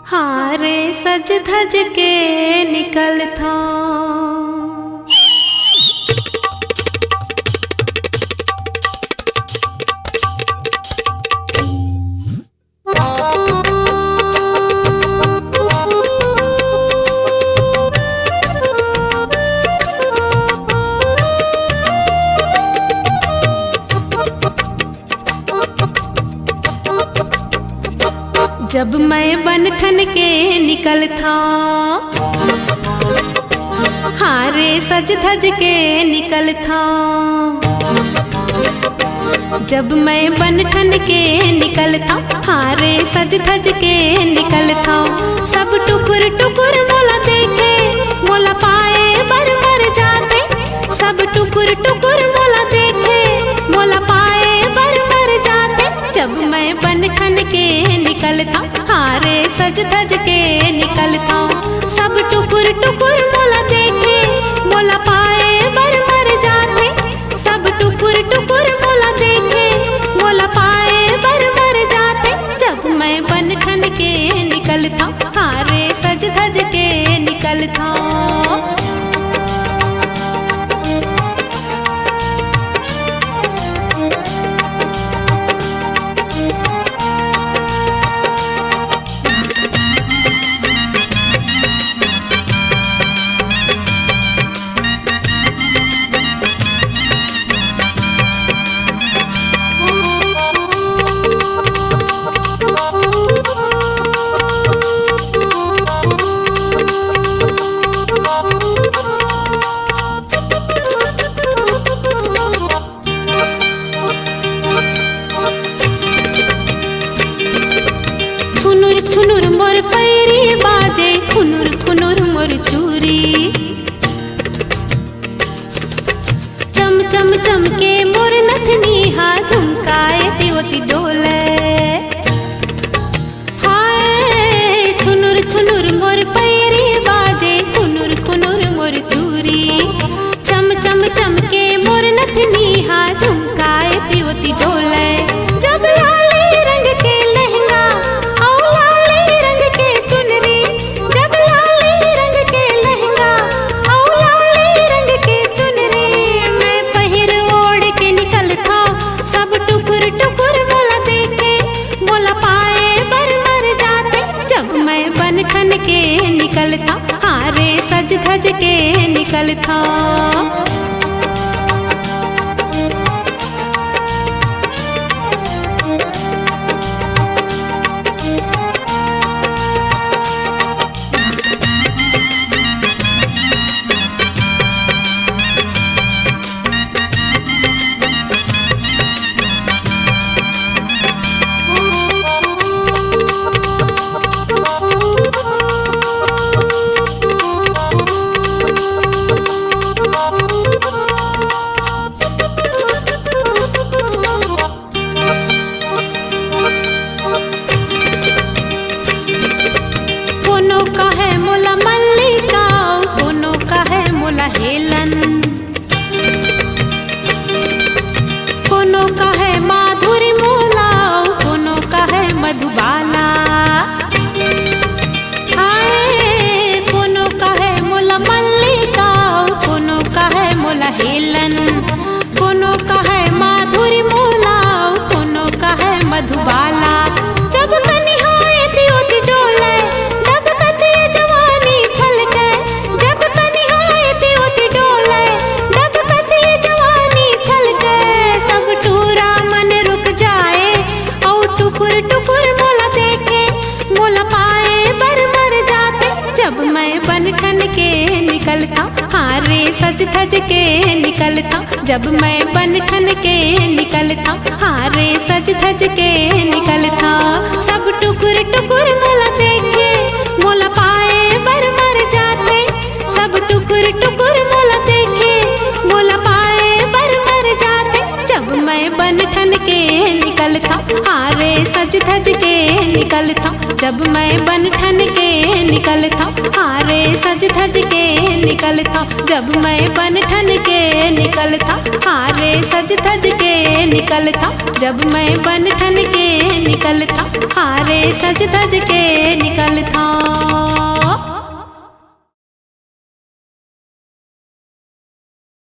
हारे सज धज के निकल था। जब मैं बन ठन के निकल था, हारे सज धज के निकल था। जब मैं बन ठन के निकल था, हारे सज धज के निकल था। सब टुकुर टुकुर मोला देखे, मोला पाए बर मर जाते। सब टुकुर टुकुर मोला देखे, मोला पाए बर मर जाते। जब मैं बन ठन के निकल था, हारे सज धज के निकल था। सब टुकुर टुकुर मोला देखे, मोला पाए बर मर जाते। सब टुकुर टुकुर मोला देखे, मोला पाए बर मर जाते। जब मैं बन ठन के निकल था, हारे सज धज के निकल था। छुनुर मोर पैरी बाजे, खुनुर खुनुर मोर चूरी। चम चम चम के मोर नथनी हा, झुमकाए तिवती डोले। हाय छुनुर छुनुर मोर पैरी बाजे, खुनुर खुनुर मोर चूरी। चम चम चम के मोर नथनी हा, झुमकाए तिवती डोले। जब लाली रंग के लहंगा और लाली रंग के चुनरी, जब लाली रंग के लहंगा और लाली रंग के चुनरी, मैं पहिर ओढ़ के निकल था। सब टुकुर टुकुर मोला देखे, मोला पाए बर मर जाते। जब मैं बन ठन के निकल था, हारे सज धज के निकल था। कोनो का है मोला मल्लिका, कोनो का है मोला हेलन। कोनो का है माधुरी मोला, कोनो का है मधुबाला। हाय कोनो का है मोला मल्लिका, कोनो का है मोला हेलन। कोनो का है माधुरी मोला, कोनो का है मधुबाला। जब कनिहाए तिवती डोले, जब कते जवानी छलके। जब कनिहाए तिवती डोले, जब कते जवानी छलके। सब टूरा मन रुक जाए, और टुकुर टुकुर मोला देखे, मोला पाए बर मर जाते। जब मैं बन ठन के निकल था, हारे सज धज के निकल था। जब मैं बन ठन के निकल था, हारे सज धज के निकल था। सब टुकुर टुकुर मोला देखे, मोला पाए बर मर जाते। सब टुकुर टुकुर मोला देखे, मोला पाए बर मर जाते। जब मैं बन ठन के निकल था, हारे सज धज के निकल था। जब मैं बन ठन के निकल था, हारे सज धज के निकल था। जब मैं बन ठन के निकल था, हारे सज धज के निकल था। जब मैं बन ठन के निकल निकलता, हारे सज धज के निकलता।